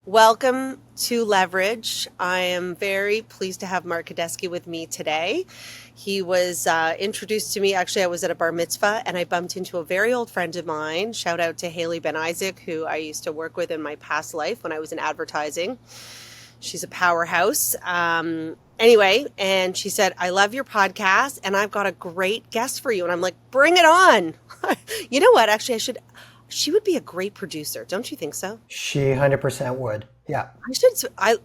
Welcome to Leverage. I am very pleased to have Mark Cadesky with me today. He was introduced to me. Actually, I was at a bar mitzvah and I bumped into a very old friend of mine. Shout out to Haley Ben Isaac, who I used to work with in my past life when I was in advertising. She's a powerhouse. Anyway, and she said, I love your podcast and I've got a great guest for you. And I'm like, bring it on. You know what? Actually, she would be a great producer. Don't you think so? She 100% would. Yeah.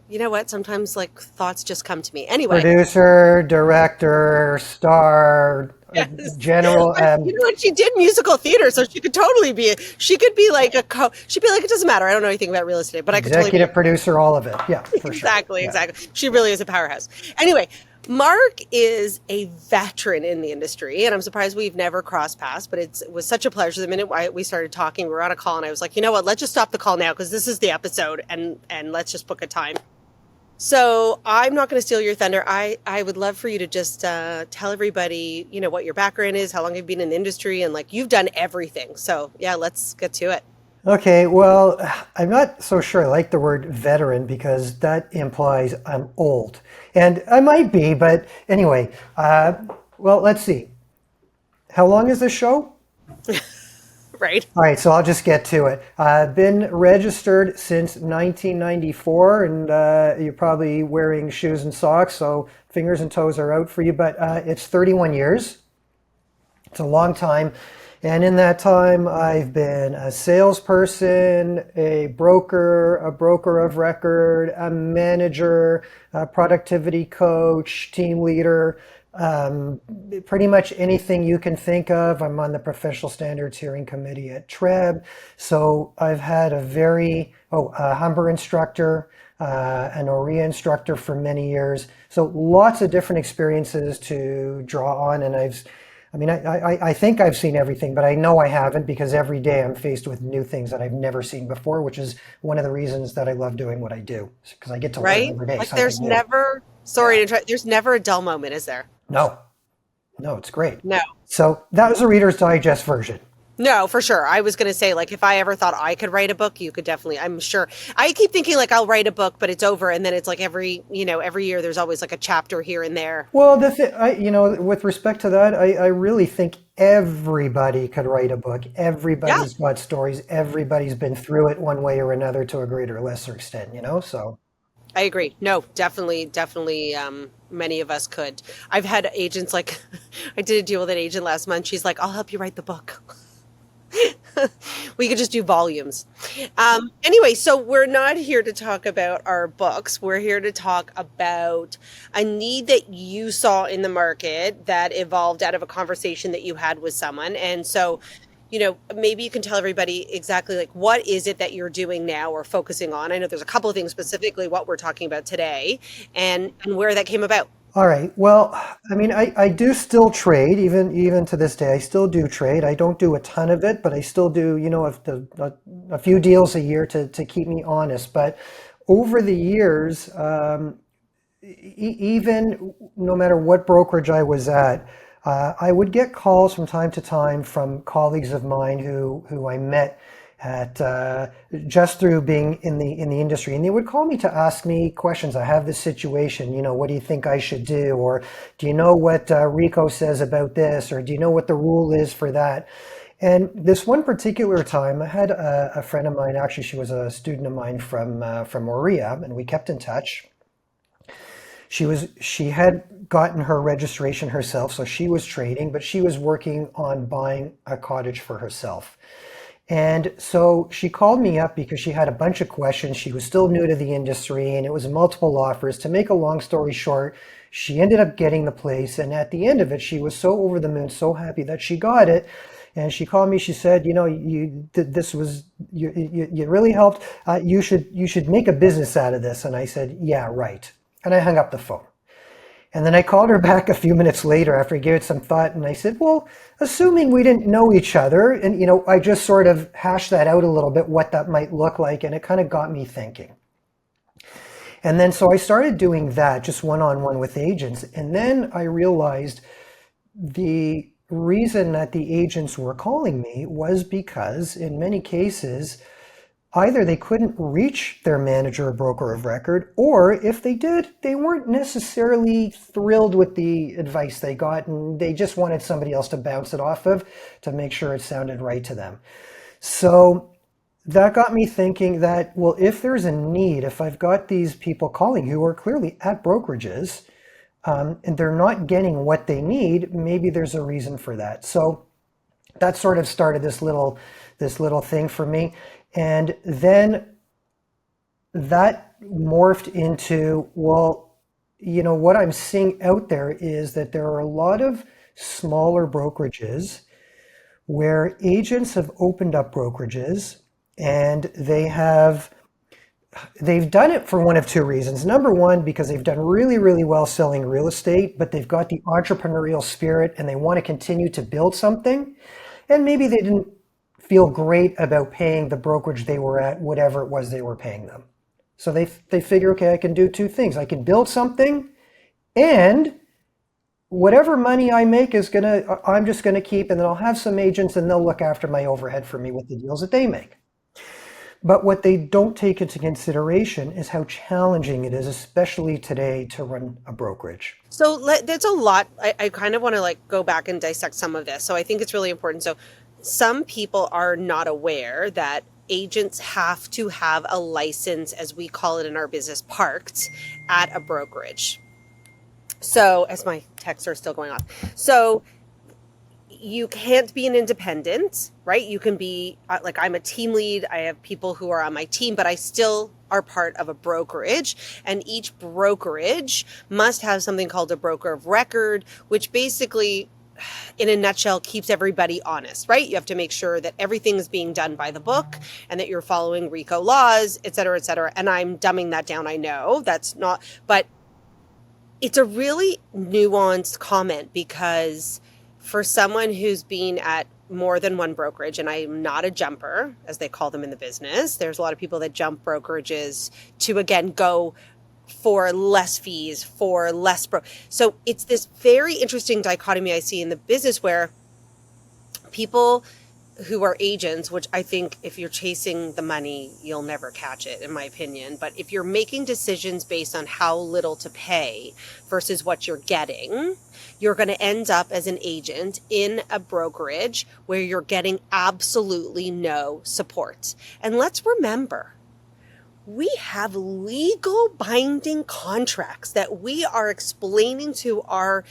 You know what? Sometimes like thoughts just come to me. Anyway. Producer, director, star, Yes. general. You know what? She did musical theater, so she could totally she'd be like she'd be like, it doesn't matter. I don't know anything about real estate, but I could totally be. Executive producer, all of it. Yeah, for Exactly, sure. Yeah. exactly. She really is a powerhouse. Anyway, Mark is a veteran in the industry, and I'm surprised we've never crossed paths, but it was such a pleasure. The minute we started talking, we were on a call, and I was like, you know what, let's just stop the call now because this is the episode, and let's just book a time. So I'm not going to steal your thunder. I would love for you to just tell everybody, what your background is, how long you've been in the industry, and like you've done everything. So yeah, let's get to it. Okay, well, I'm not so sure I like the word veteran because that implies I'm old. And I might be, but anyway, well, let's see. How long is this show? Right. All right, so I'll just get to it. I've been registered since 1994, and you're probably wearing shoes and socks, so fingers and toes are out for you, but it's 31 years. It's a long time. And in that time, I've been a salesperson, a broker of record, a manager, a productivity coach, team leader, pretty much anything you can think of. I'm on the professional standards hearing committee at TREB. So I've had a Humber instructor, an OREA instructor for many years. So lots of different experiences to draw on. And I think I've seen everything, but I know I haven't because every day I'm faced with new things that I've never seen before, which is one of the reasons that I love doing what I do because I get to learn Right? every day Like something new. there's never a dull moment, is there? No, it's great. No. So that was a Reader's Digest version. No, for sure. I was going to say, like, if I ever thought I could write a book, you could definitely, I'm sure. I keep thinking, like, I'll write a book, but it's over. And then it's like every year there's always like a chapter here and there. Well, with respect to that, I really think everybody could write a book. Yeah, Everybody's got stories. Everybody's been through it one way or another to a greater or lesser extent, so. I agree. No, definitely, definitely. Many of us could. I've had agents like, I did a deal with an agent last month. She's like, I'll help you write the book. We could just do volumes. Anyway, so we're not here to talk about our books. We're here to talk about a need that you saw in the market that evolved out of a conversation that you had with someone. And so, maybe you can tell everybody exactly like what is it that you're doing now or focusing on. I know there's a couple of things specifically what we're talking about today and where that came about. All right. Well, I do still trade, even to this day. I still do trade. I don't do a ton of it, but I still do, a few deals a year to keep me honest. But over the years, even no matter what brokerage I was at, I would get calls from time to time from colleagues of mine who I met at just through being in the industry, and they would call me to ask me questions. I have this situation, what do you think I should do, or do you know what Rico says about this, or do you know what the rule is for that? And this one particular time, I had a friend of mine. Actually, she was a student of mine from OREA, and we kept in touch. She had gotten her registration herself, so she was trading, but she was working on buying a cottage for herself. And so she called me up because she had a bunch of questions. She was still new to the industry and it was multiple offers. To make a long story short, she ended up getting the place. And at the end of it, she was so over the moon, so happy that she got it. And she called me, she said, you really helped. You should make a business out of this. And I said, yeah, right. And I hung up the phone. And then I called her back a few minutes later after I gave it some thought, and I said, well, assuming we didn't know each other, and I just sort of hashed that out a little bit, what that might look like, and it kind of got me thinking. And then so I started doing that, just one-on-one with agents, and then I realized the reason that the agents were calling me was because in many cases, either they couldn't reach their manager or broker of record, or if they did, they weren't necessarily thrilled with the advice they got and they just wanted somebody else to bounce it off of to make sure it sounded right to them. So that got me thinking that, well, if there's a need, if I've got these people calling who are clearly at brokerages and they're not getting what they need, maybe there's a reason for that. So that sort of started this little thing for me. And then that morphed into, well, what I'm seeing out there is that there are a lot of smaller brokerages where agents have opened up brokerages and they've done it for one of two reasons. Number one, because they've done really, really well selling real estate, but they've got the entrepreneurial spirit and they want to continue to build something. And maybe they didn't feel great about paying the brokerage they were at, whatever it was they were paying them. So they figure, okay, I can do two things. I can build something, and whatever money I make I'm just gonna keep, and then I'll have some agents and they'll look after my overhead for me with the deals that they make. But what they don't take into consideration is how challenging it is, especially today, to run a brokerage. So there's a lot. I kind of want to like go back and dissect some of this. So I think it's really important. So some people are not aware that agents have to have a license, as we call it in our business, parked at a brokerage. So as my texts are still going off. So you can't be an independent, right? You can be like, I'm a team lead. I have people who are on my team, but I still are part of a brokerage. And each brokerage must have something called a broker of record, which basically, in a nutshell, keeps everybody honest, right? You have to make sure that everything is being done by the book and that you're following RICO laws, et cetera, et cetera. And I'm dumbing that down. I know that's not, but it's a really nuanced comment, because for someone who's been at more than one brokerage, and I'm not a jumper, as they call them in the business, there's a lot of people that jump brokerages to, again, go for less fees, for less So it's this very interesting dichotomy I see in the business, where people who are agents, which I think if you're chasing the money, you'll never catch it, in my opinion. But if you're making decisions based on how little to pay versus what you're getting, you're going to end up as an agent in a brokerage where you're getting absolutely no support. And let's remember, we have legal binding contracts that we are explaining to our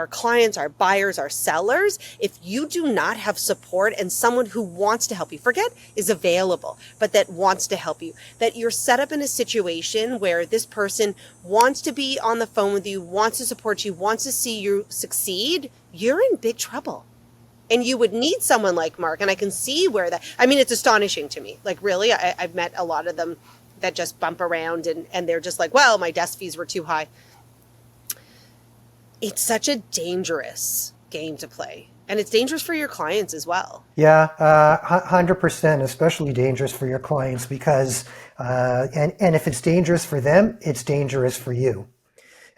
clients, our buyers, our sellers. If you do not have support and someone who wants to help you, forget is available, but that wants to help you, that you're set up in a situation where this person wants to be on the phone with you, wants to support you, wants to see you succeed, you're in big trouble. And you would need someone like Mark. And I can see where it's astonishing to me. Like, really, I've met a lot of them that just bump around and they're just like, well, my desk fees were too high. It's such a dangerous game to play. And it's dangerous for your clients as well. Yeah, 100%, especially dangerous for your clients, because, and if it's dangerous for them, it's dangerous for you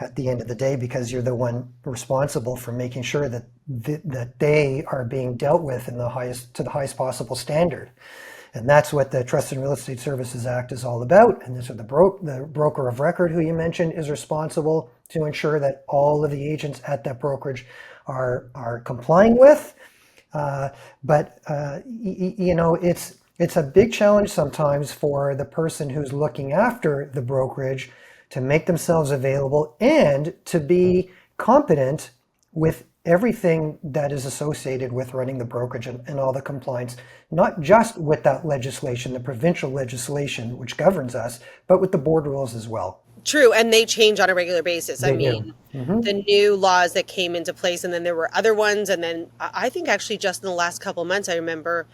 at the end of the day, because you're the one responsible for making sure that that they are being dealt with to the highest possible standard. And that's what the Trust and Real Estate Services Act is all about. And that's what the broker of record, who you mentioned, is responsible to ensure that all of the agents at that brokerage are complying with. But it's a big challenge sometimes for the person who's looking after the brokerage to make themselves available and to be competent with everything that is associated with running the brokerage and all the compliance, not just with that legislation, the provincial legislation which governs us, but with the board rules as well. True, and they change on a regular basis. Mm-hmm. The new laws that came into place, and then there were other ones, and then I think actually just in the last couple of months, I remember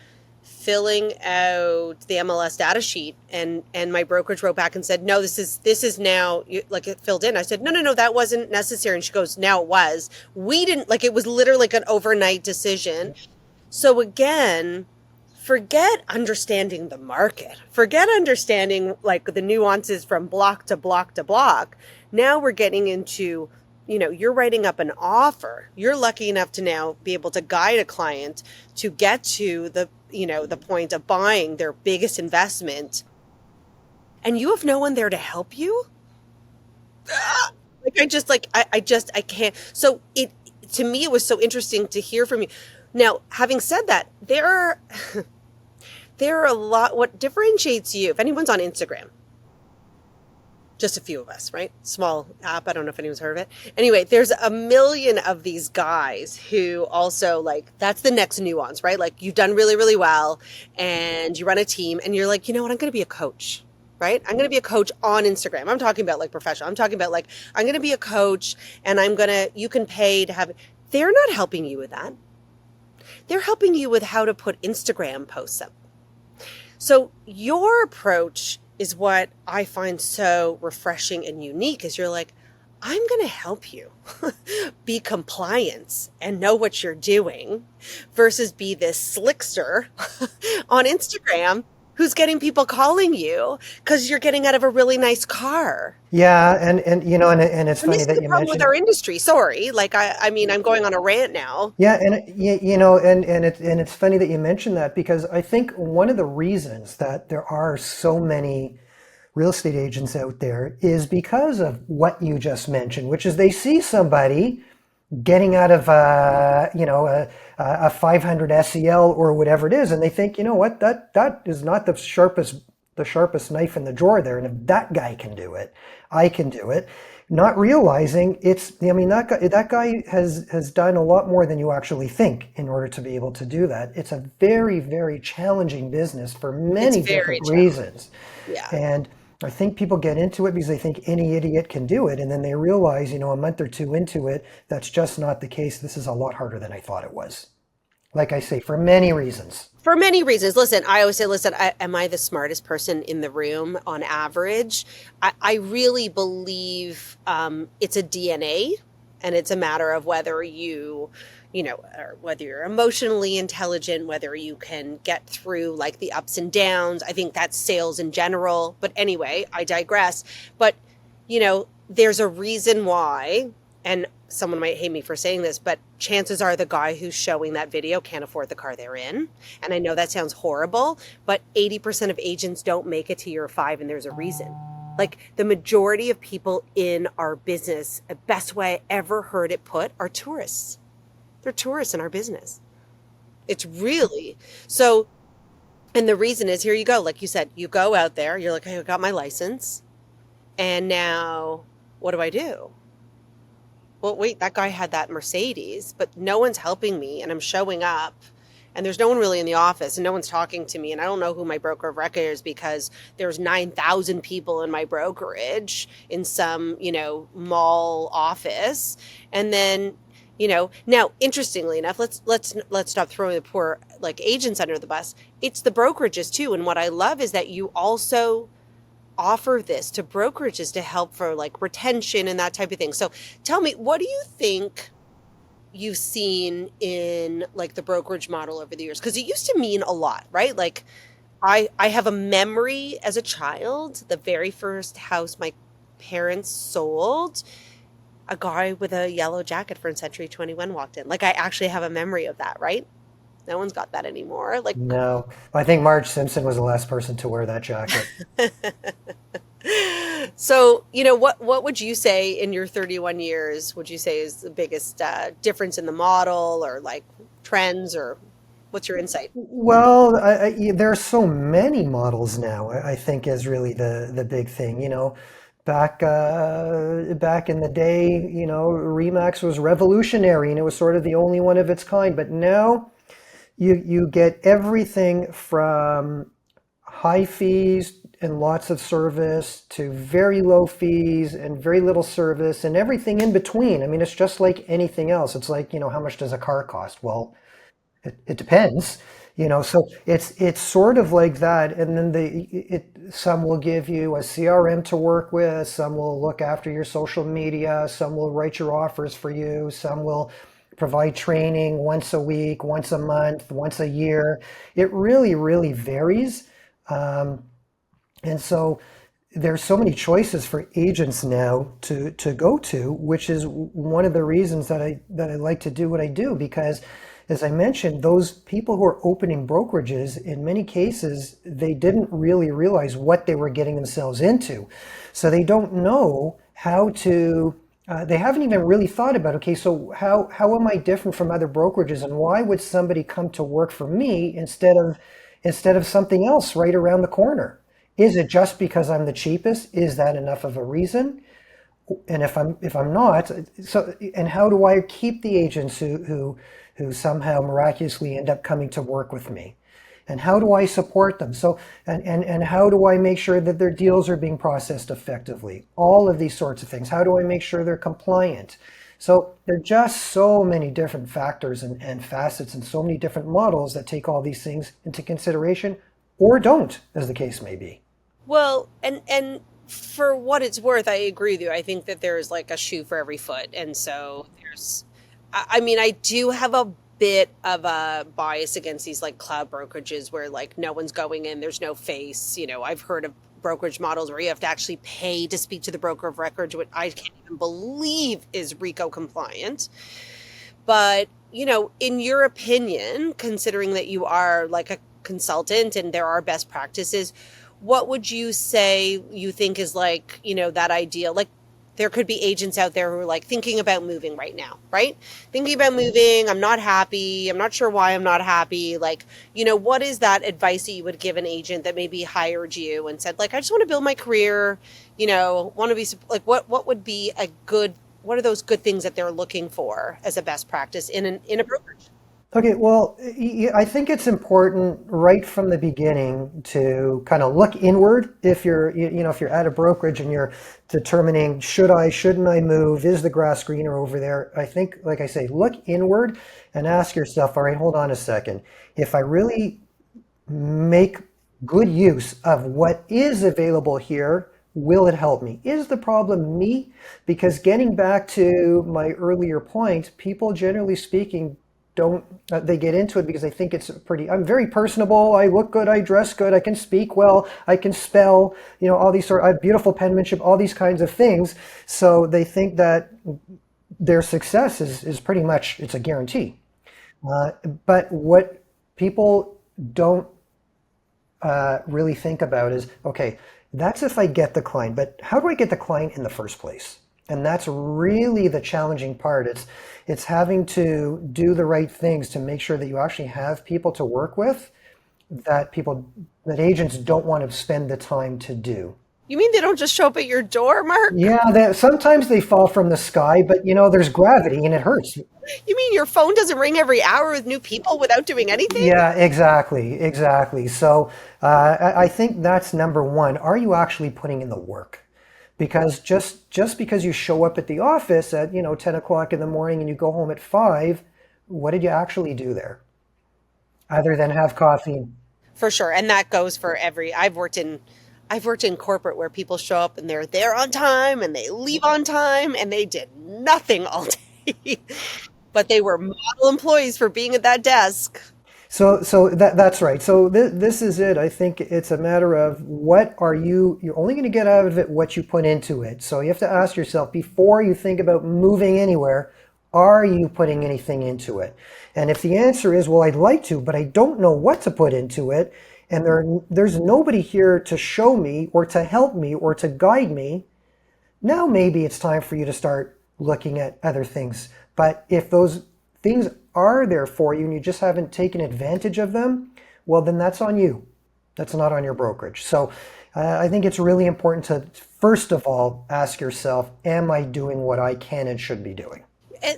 filling out the MLS data sheet, and my brokerage wrote back and said, no, this is now, like, it filled in. I said, no, that wasn't necessary. And she goes, now it was. We didn't, like, it was literally like an overnight decision. So again, forget understanding the market. Forget understanding like the nuances from block to block to block. Now we're getting into, you're writing up an offer. You're lucky enough to now be able to guide a client to get to the the point of buying their biggest investment, and you have no one there to help you. Like I can't. So it to me it was so interesting to hear from you. Now, having said that, there are a lot. What differentiates you? If anyone's on Instagram, just a few of us, right? Small app. I don't know if anyone's heard of it. Anyway, there's a million of these guys who also like that's the next nuance, right? Like you've done really, really well and you run a team and you're like, you know what, I'm going to be a coach. Right? I'm going to be a coach on Instagram. I'm talking about like professional. I'm talking about like, I'm going to be a coach and you can pay to have, they're not helping you with that. They're helping you with how to put Instagram posts up. So your approach is what I find so refreshing and unique is you're like, I'm going to help you be compliant and know what you're doing versus be this slickster on Instagram who's getting people calling you because you're getting out of a really nice car. Yeah, and it's And this funny is that the you problem with mentioned. our industry. Sorry. Like, I mean, I'm going on a rant now. Yeah, and it's funny that you mentioned that because I think one of the reasons that there are so many real estate agents out there is because of what you just mentioned, which is they see somebody getting out of a 500 SEL or whatever it is, and they think, you know what, that is not the sharpest knife in the drawer there, and if that guy can do it, I can do it. Not realizing I mean, that guy has done a lot more than you actually think in order to be able to do that. It's a very, very challenging business for It's many very different challenging. reasons. Yeah. And I think people get into it because they think any idiot can do it. And then they realize, a month or two into it, that's just not the case. This is a lot harder than I thought it was. Like I say, for many reasons. For many reasons. Listen, I always say, listen, am I the smartest person in the room on average? I really believe it's a DNA and it's a matter of whether or whether you're emotionally intelligent, whether you can get through like the ups and downs. I think that's sales in general. But anyway, I digress. But, there's a reason why, and someone might hate me for saying this, but chances are the guy who's showing that video can't afford the car they're in. And I know that sounds horrible, but 80% of agents don't make it to year 5, and there's a reason. Like the majority of people in our business, the best way I ever heard it put, are tourists. They're tourists in our business. It's really so. And the reason is here you go. Like you said, you go out there, you're like, hey, I got my license. And now what do I do? Well, wait, that guy had that Mercedes, but no one's helping me and I'm showing up and there's no one really in the office and no one's talking to me and I don't know who my broker of record is because there's 9,000 people in my brokerage in some, mall office. And then, now interestingly enough, let's stop throwing the poor like agents under the bus. It's the brokerages too. And what I love is that you also offer this to brokerages to help for like retention and that type of thing. So tell me, what do you think you've seen in like the brokerage model over the years? Because it used to mean a lot, right? Like I have a memory as a child, the very first house my parents sold, a guy with a yellow jacket from Century 21 walked in. Like I actually have a memory of that, right? No one's got that anymore. Like No, I think Marge Simpson was the last person to wear that jacket. so, what would you say in your 31 years, would you say is the biggest difference in the model or like trends or what's your insight? Well, there are so many models now. I think is really the big thing. Back in the day, Remax was revolutionary and it was sort of the only one of its kind. But now you get everything from high fees and lots of service to very low fees and very little service and everything in between. I mean, it's just like anything else. It's like, how much does a car cost? Well, it depends, so it's sort of like that. And then some will give you a CRM to work with, some will look after your social media, some will write your offers for you, some will provide training once a week, once a month, once a year. It really, really varies. And so there's so many choices for agents now to go to, which is one of the reasons that I like to do what I do, because as I mentioned, those people who are opening brokerages, in many cases, they didn't really realize what they were getting themselves into. So they don't know how to, they haven't even really thought about, okay, so how am I different from other brokerages, and why would somebody come to work for me instead of something else right around the corner? Is it just because I'm the cheapest? Is that enough of a reason? And if I'm not, so, and how do I keep the agents who somehow miraculously end up coming to work with me? And how do I support them? So, and how do I make sure that their deals are being processed effectively? All of these sorts of things. How do I make sure they're compliant? So there are just so many different factors and facets and so many different models that take all these things into consideration or don't, as the case may be. Well, and for what it's worth, I agree with you. I think that there's like a shoe for every foot. And so there's, I mean, I do have a bit of a bias against these like cloud brokerages where like no one's going in, there's no face. You know, I've heard of brokerage models where you have to actually pay to speak to the broker of record, which I can't even believe is RICO compliant. But, you know, in your opinion, considering that you are like a consultant and there are best practices, what would you say you think is like, you know, that ideal? Like there could be agents out there who are like thinking about moving right now, right? Thinking about moving, I'm not happy, I'm not sure why I'm not happy. Like, you know, what is that advice that you would give an agent that maybe hired you and said, like, I just want to build my career, you know, want to be like, what would be a good, what are those good things that they're looking for as a best practice in a brokerage? Okay, well, I think it's important right from the beginning to kind of look inward if you're, if you're at a brokerage and you're determining, shouldn't I move? Is the grass greener over there? I think, like I say, look inward and ask yourself, all right, hold on a second. If I really make good use of what is available here, will it help me? Is the problem me? Because getting back to my earlier point, people generally speaking don't they get into it because they think it's pretty, I'm very personable, I look good, I dress good, I can speak well, I can spell, all these I have beautiful penmanship, all these kinds of things. So they think that their success is pretty much, it's a guarantee. But what people don't really think about is, okay, that's if I get the client, but how do I get the client in the first place? And that's really the challenging part. It's having to do the right things to make sure that you actually have people to work with that agents don't want to spend the time to do. You mean they don't just show up at your door, Mark? Yeah, sometimes they fall from the sky, but there's gravity and it hurts. You mean your phone doesn't ring every hour with new people without doing anything? Yeah, exactly. So I think that's number one. Are you actually putting in the work? Because just because you show up at the office at 10 o'clock in the morning and you go home at 5, what did you actually do there? Other than have coffee. For sure. And that goes for every I've worked in corporate where people show up and they're there on time and they leave on time and they did nothing all day. But they were model employees for being at that desk. So that's right. So this is it. I think it's a matter of you're only going to get out of it what you put into it. So you have to ask yourself before you think about moving anywhere, are you putting anything into it? And if the answer is, well, I'd like to, but I don't know what to put into it, and there's nobody here to show me or to help me or to guide me, now maybe it's time for you to start looking at other things. But if those things are there for you and you just haven't taken advantage of them, well, then that's on you. That's not on your brokerage. So I think it's really important to, first of all, ask yourself, am I doing what I can and should be doing?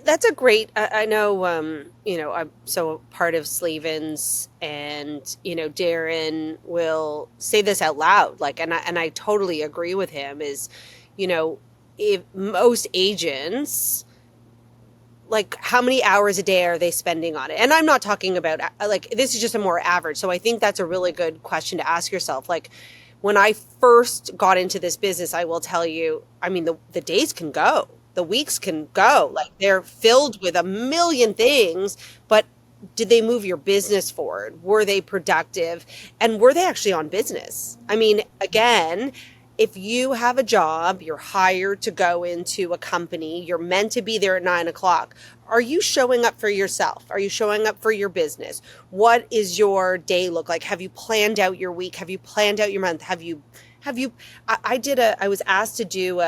That's a great, I know, I'm so part of Slavens and, Darren will say this out loud, like, and I totally agree with him is, if most agents, like how many hours a day are they spending on it? And I'm not talking about like, this is just a more average. So I think that's a really good question to ask yourself. Like when I first got into this business, I will tell you, I mean, the days can go, the weeks can go, like they're filled with a million things, but did they move your business forward? Were they productive? And were they actually on business? I mean, again, if you have a job, you're hired to go into a company, you're meant to be there at 9 o'clock. Are you showing up for yourself? Are you showing up for your business? What is your day look like? Have you planned out your week? Have you planned out your month? I was asked to do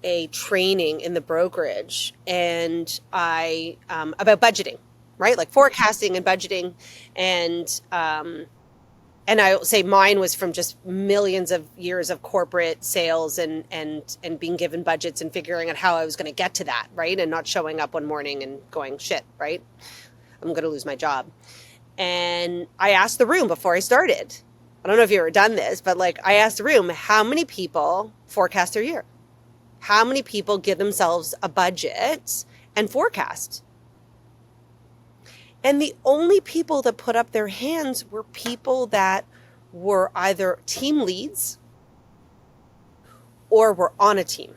a training in the brokerage and about budgeting, right? Like forecasting and budgeting. And, and I'll say mine was from just millions of years of corporate sales and being given budgets and figuring out how I was going to get to that, right? And not showing up one morning and going, shit, right? I'm going to lose my job. And I asked the room before I started. I don't know if you ever done this, but like I asked the room, how many people forecast their year? How many people give themselves a budget and forecast? And the only people that put up their hands were people that were either team leads or were on a team.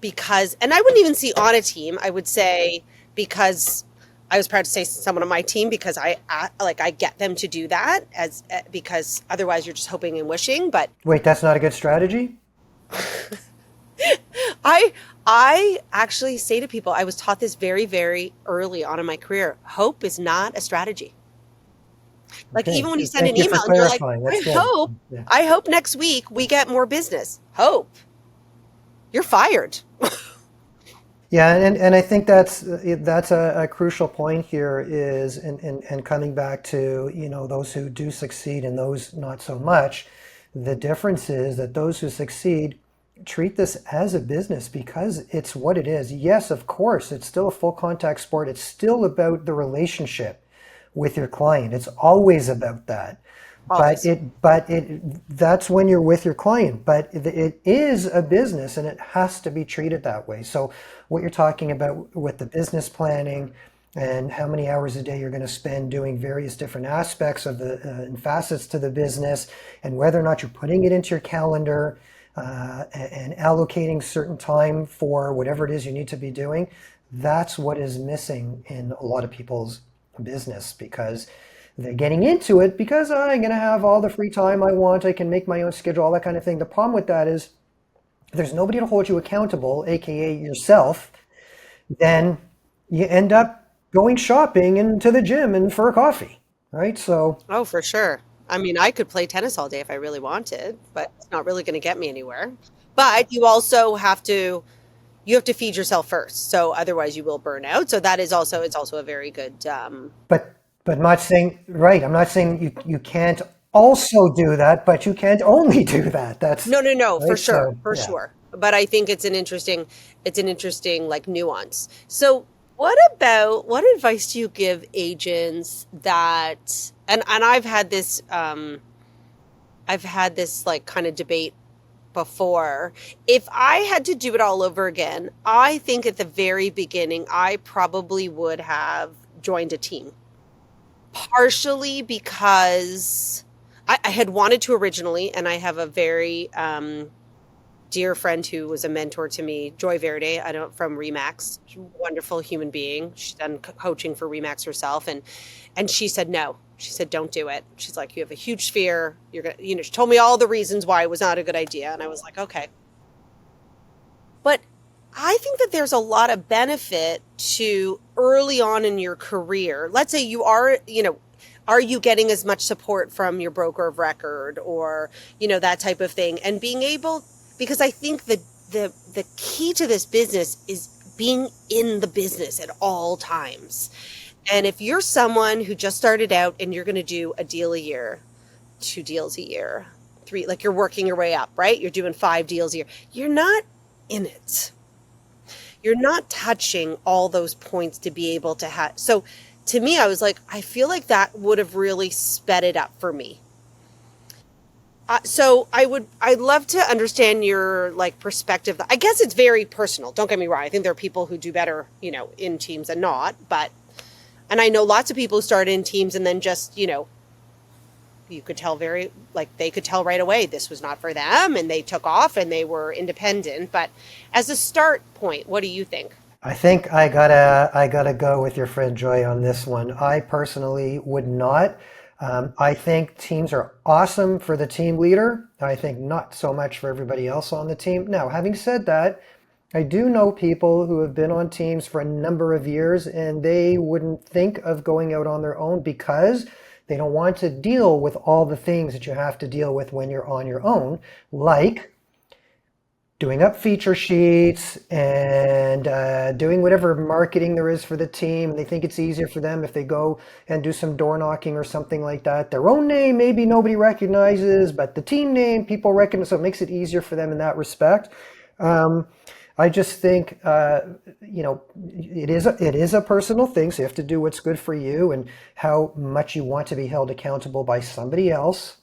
Because, and I wouldn't even see on a team, I would say because I was proud to say someone on my team because I get them to do that because otherwise you're just hoping and wishing. But Wait, that's not a good strategy? I actually say to people, I was taught this very, very early on in my career. Hope is not a strategy. Like Okay. even when you send Thank an you for email and you're like, clarifying. That's good. Yeah. I hope next week we get more business. Hope. You're fired. Yeah, and I think that's a crucial point here is and coming back to, those who do succeed and those not so much. The difference is that those who succeed treat this as a business because it's what it is. Yes, of course, it's still a full contact sport. It's still about the relationship with your client. It's always about that. Always. But that's when you're with your client. But it is a business and it has to be treated that way. So what you're talking about with the business planning and how many hours a day you're going to spend doing various different aspects of the and facets to the business, and whether or not you're putting it into your calendar and allocating certain time for whatever it is you need to be doing, that's what is missing in a lot of people's business because they're getting into it because I'm going to have all the free time I want. I can make my own schedule, all that kind of thing. The problem with that is there's nobody to hold you accountable, aka yourself. Then you end up going shopping and to the gym and for a coffee, right? So Oh, for sure. I mean, I could play tennis all day if I really wanted, but it's not really going to get me anywhere. But you also you have to feed yourself first. So otherwise you will burn out. So that is also, it's also a very good, but I'm not saying right. I'm not saying you can't also do that, but you can't only do that. That's no, no, no, for right. sure, So for yeah. sure. But I think it's an interesting like nuance. So what advice do you give agents that, and I've had this like kind of debate before. If I had to do it all over again, I think at the very beginning, I probably would have joined a team. Partially because I had wanted to originally, and I have a very dear friend who was a mentor to me, Joy Verde, I don't from Remax, she's a wonderful human being. She's done coaching for Remax herself, and she said no. She said don't do it. She's like you have a huge fear. You're gonna, she told me all the reasons why it was not a good idea, and I was like okay. But I think that there's a lot of benefit to early on in your career. Let's say you are, are you getting as much support from your broker of record or, that type of thing and being able, because I think the key to this business is being in the business at all times. And if you're someone who just started out and you're going to do a deal a year, 2 deals a year, 3, like you're working your way up, right? You're doing 5 deals a year. You're not in it. You're not touching all those points to be able to have. So to me, I was like, I feel like that would have really sped it up for me. So I'd love to understand your like perspective. I guess it's very personal. Don't get me wrong. I think there are people who do better, in teams and not, and I know lots of people who start in teams and then just, you could tell they could tell right away this was not for them and they took off and they were independent. But as a start point, what do you think? I think I gotta go with your friend Joy on this one. I personally would not. I think teams are awesome for the team leader. I think not so much for everybody else on the team. Now, having said that, I do know people who have been on teams for a number of years and they wouldn't think of going out on their own because they don't want to deal with all the things that you have to deal with when you're on your own, like doing up feature sheets and doing whatever marketing there is for the team. They think it's easier for them if they go and do some door knocking or something like that. Their own name, maybe nobody recognizes, but the team name people recognize, so it makes it easier for them in that respect. Um, I just think, it is a personal thing, so you have to do what's good for you and how much you want to be held accountable by somebody else,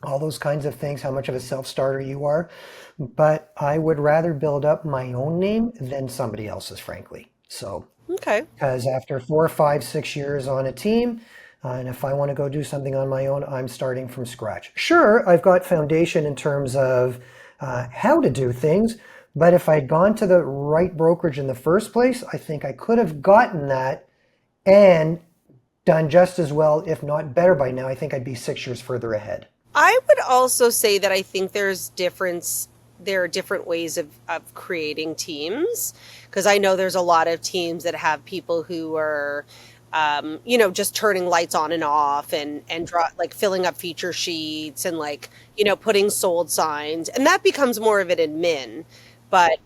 all those kinds of things, how much of a self-starter you are. But I would rather build up my own name than somebody else's, frankly. So, Okay. because after 4, 5, 6 years on a team, and if I want to go do something on my own, I'm starting from scratch. Sure, I've got foundation in terms of how to do things, but if I'd gone to the right brokerage in the first place, I think I could have gotten that and done just as well, if not better by now. I think I'd be 6 years further ahead. I would also say that I think there are different ways of creating teams, because I know there's a lot of teams that have people who are just turning lights on and off and like filling up feature sheets and like, putting sold signs, and that becomes more of an admin. But,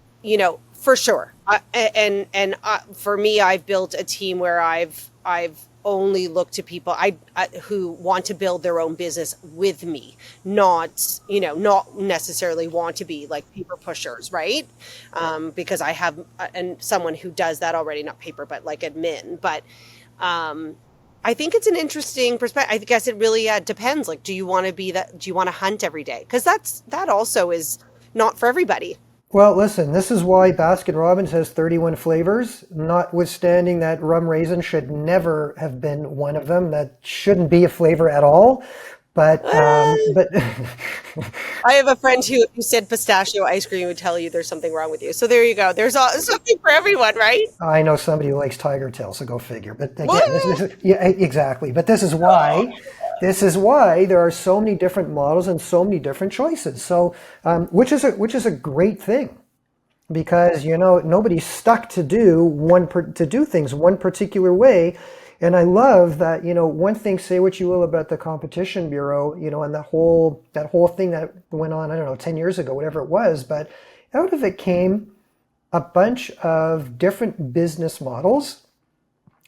for sure. For me, I've built a team where I've only looked to people who want to build their own business with me, not necessarily want to be like paper pushers, right? Because I have and someone who does that already, not paper, but like admin. But I think it's an interesting perspective. I guess it really depends. Like, do you want to be that? Do you want to hunt every day? Because that also is not for everybody. Well, listen, this is why Baskin Robbins has 31 flavors, notwithstanding that rum raisin should never have been one of them. That shouldn't be a flavor at all. But, I have a friend who said pistachio ice cream would tell you there's something wrong with you. So there you go. There's something for everyone, right? I know somebody who likes tiger tail, so go figure. But again, What? yeah, exactly. But this is why there are so many different models and so many different choices. So, which is a great thing because nobody's stuck to do things one particular way. And I love that, one thing, say what you will about the competition bureau, and that whole thing that went on, I don't know, 10 years ago, whatever it was, but out of it came a bunch of different business models.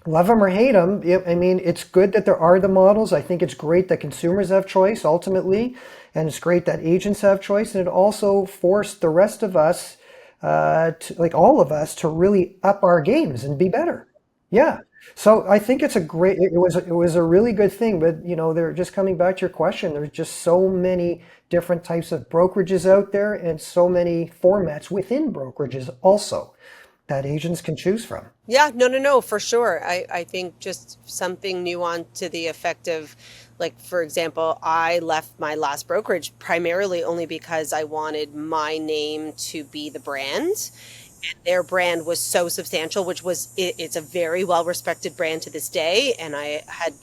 Love them or hate them. I mean, it's good that there are the models. I think it's great that consumers have choice ultimately, and it's great that agents have choice. And it also forced the rest of us, like all of us, to really up our games and be better. Yeah. So I think it was a really good thing. But they're just coming back to your question. There's just so many different types of brokerages out there, and so many formats within brokerages also that agents can choose from. Yeah, no, no, no, for sure. I think just something nuanced to the effect of, like, for example, I left my last brokerage primarily only because I wanted my name to be the brand. And their brand was so substantial, it's a very well respected brand to this day. And I had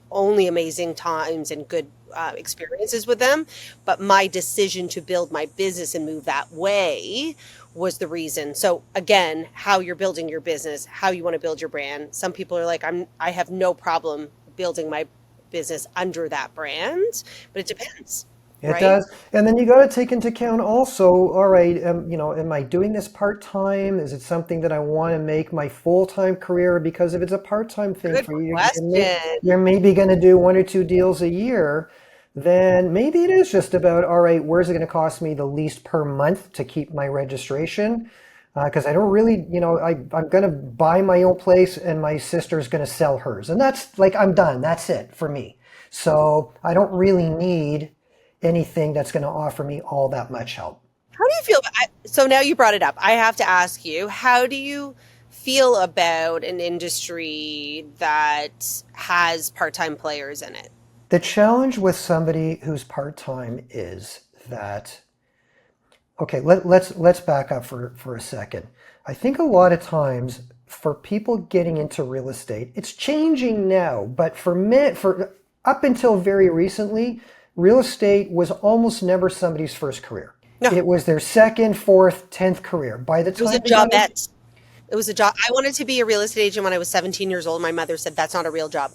only amazing times and good experiences with them. But my decision to build my business and move that way was the reason. So again, how you're building your business, how you want to build your brand. Some people are like, I have no problem building my business under that brand, but it depends, It right? does. And then you got to take into account also, all right, am I doing this part-time? Is it something that I want to make my full-time career? Because if it's a part-time thing Good for you, question. you're maybe going to do 1 or 2 deals a year, then maybe it is just about, all right, where's it going to cost me the least per month to keep my registration? Because I don't really, I'm going to buy my own place and my sister's going to sell hers. And that's like, I'm done. That's it for me. So I don't really need anything that's going to offer me all that much help. How do you feel so now you brought it up. I have to ask you, how do you feel about an industry that has part-time players in it? The challenge with somebody who's part-time is that, okay, let's back up for a second. I think a lot of times for people getting into real estate, it's changing now, but for me, for up until very recently, real estate was almost never somebody's first career. No, It was their second, fourth, 10th career. By the it was a time they got in, jobette. It was a job. I wanted to be a real estate agent when I was 17 years old. My mother said, that's not a real job.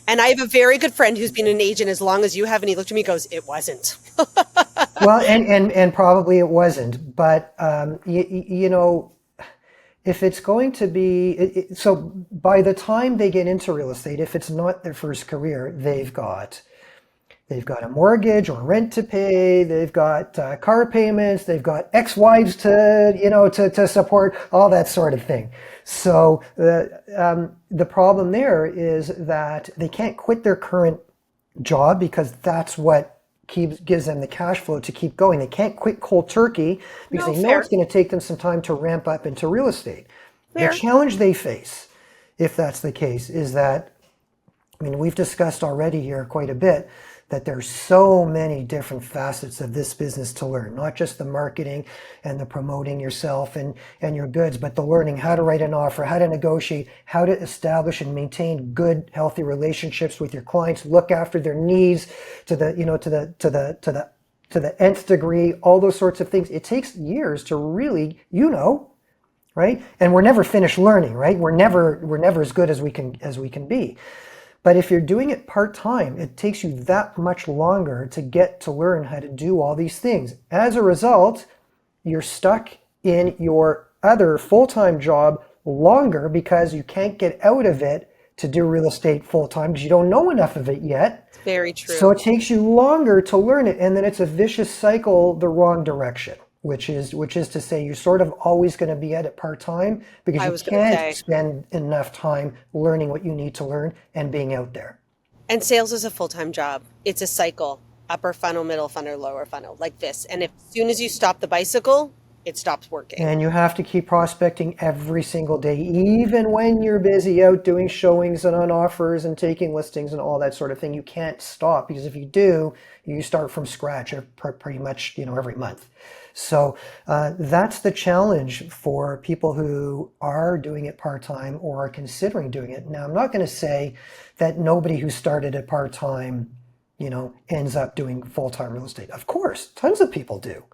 And I have a very good friend who's been an agent as long as you have. And he looked at me and goes, it wasn't. well, and probably it wasn't, but you know, if it's going to be, so by the time they get into real estate, if it's not their first career, they've got a mortgage or rent to pay. They've got car payments. They've got ex-wives to, to support, all that sort of thing. So the problem there is that they can't quit their current job because that's what gives them the cash flow to keep going. They can't quit cold turkey because No, they know it's fair, going to take them some time to ramp up into real estate. The fair. challenge they face, if that's the case, is that, I mean, we've discussed already here quite a bit that there's so many different facets of this business to learn, not just the marketing and the promoting yourself and your goods, but the learning how to write an offer, how to negotiate, how to establish and maintain good, healthy relationships with your clients, look after their needs to the, to the nth degree, all those sorts of things. It takes years to really, right? And we're never finished learning, right? We're never as good as we can be. But if you're doing it part-time, it takes you that much longer to get to learn how to do all these things. As a result, you're stuck in your other full-time job longer because you can't get out of it to do real estate full-time because you don't know enough of it yet. Very So true. it takes you longer to learn it, and then it's a vicious cycle the wrong direction, which is to say you're sort of always going to be at it part-time because I you was going to can't say. spend enough time learning what you need to learn and being out there. And sales is a full-time job. It's a cycle, upper funnel, middle funnel, lower funnel, like this. And if as soon as you stop the bicycle, it stops working. And you have to keep prospecting every single day, even when you're busy out doing showings and on offers and taking listings and all that sort of thing. You can't stop because if you do, you start from scratch pretty much, every month. So that's the challenge for people who are doing it part-time or are considering doing it. Now, I'm not going to say that nobody who started it part-time, ends up doing full-time real estate. Of course, tons of people do.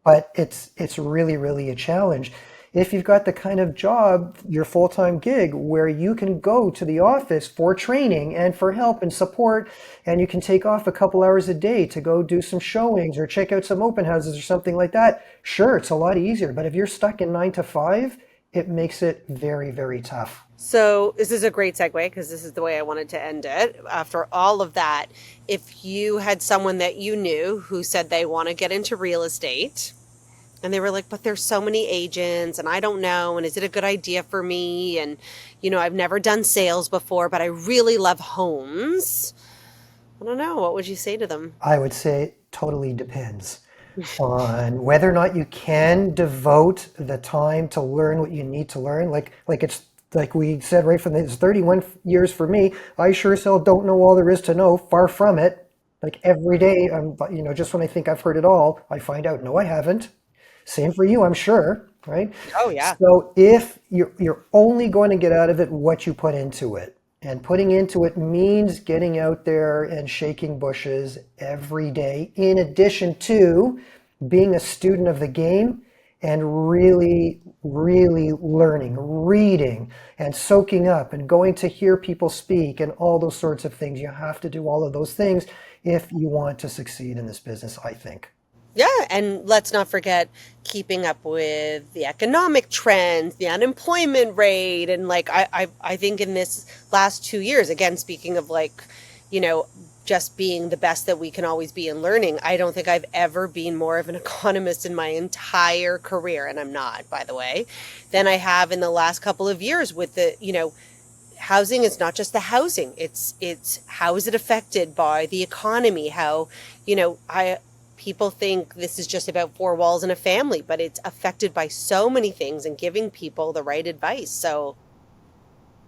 But it's really, really a challenge. If you've got the kind of job, your full-time gig, where you can go to the office for training and for help and support, and you can take off a couple hours a day to go do some showings or check out some open houses or something like that, sure, it's a lot easier. But if you're stuck in 9 to 5, it makes it very, very tough. So this is a great segue because this is the way I wanted to end it. After all of that, if you had someone that you knew who said they want to get into real estate and they were like, but there's so many agents and I don't know, and is it a good idea for me? And, I've never done sales before, but I really love homes. I don't know. What would you say to them? I would say it totally depends on whether or not you can devote the time to learn what you need to learn. It's like we said right from it's 31 years for me. I sure as hell don't know all there is to know. Far from it. Like every day, just when I think I've heard it all, I find out no, I haven't. Same for you, I'm sure, right? Oh, yeah. So if you're only going to get out of it what you put into it, and putting into it means getting out there and shaking bushes every day, in addition to being a student of the game and really, really learning, reading, and soaking up and going to hear people speak and all those sorts of things. You have to do all of those things if you want to succeed in this business, I think. Yeah, and let's not forget keeping up with the economic trends, the unemployment rate, and like I think in this last 2 years, again, speaking of like, you know, just being the best that we can always be in learning, I don't think I've ever been more of an economist in my entire career, and I'm not, by the way, than I have in the last couple of years with housing. Is not just the housing, it's how is it affected by the economy, how, I people think this is just about four walls and a family, but it's affected by so many things and giving people the right advice. So,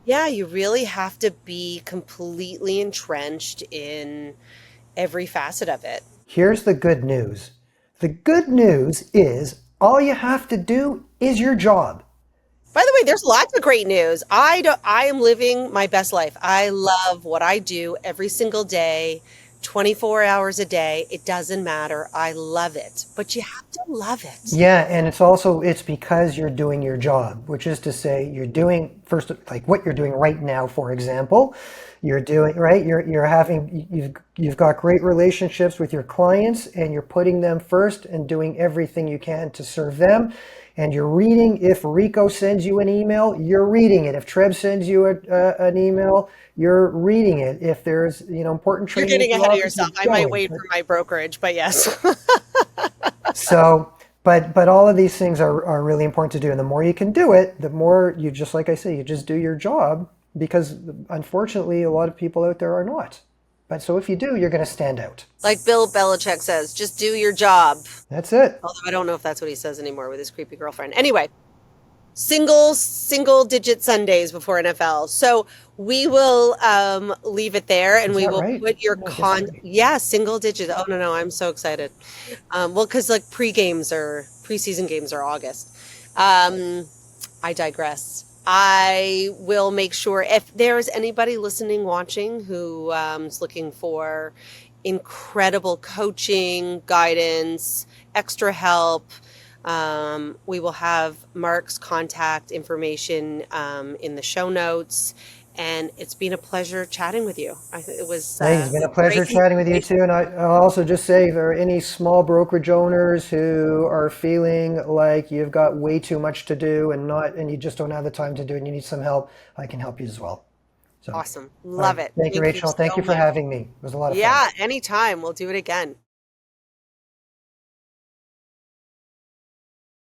yeah, you really have to be completely entrenched in every facet of it. Here's the good news. The good news is all you have to do is your job. By the way, there's lots of great news. I am living my best life. I love what I do every single day, 24 hours a day. It doesn't matter. I love it. But you have to love it. Yeah, and it's because you're doing your job, which is to say you're doing first like what you're doing right now, for example. You're doing right, you're having you've got great relationships with your clients and you're putting them first and doing everything you can to serve them. And you're reading, if Rico sends you an email, you're reading it. If Trev sends you an email, you're reading it. If there's, important You're training at getting the ahead of office, you're yourself. I might going. wait for my brokerage, but yes. So, but all of these things are really important to do. And the more you can do it, the more you, just like I say, you just do your job, because unfortunately a lot of people out there are not. But so if you do, you're going to stand out. Like Bill Belichick says, just do your job. That's it. Although I don't know if that's what he says anymore with his creepy girlfriend. Anyway, single digit Sundays before NFL. So we will leave it there, and Is we that will right? put your No, disagree. yeah, single digit. Oh no, I'm so excited. Well, because like preseason games are August. I digress. I will make sure if there's anybody listening, watching who is looking for incredible coaching, guidance, extra help. We will have Mark's contact information in the show notes. And it's been a pleasure chatting with you. It was Hey, it's been a pleasure great chatting with you information. too. And I'll also just say, if there are any small brokerage owners who are feeling like you've got way too much to do and you just don't have the time to do it and you need some help, I can help you as well. So, Awesome. all right. Love it. Thank you, Thank you Rachel. Thank so you for much. having me. It was a lot of fun. Yeah, anytime. We'll do it again.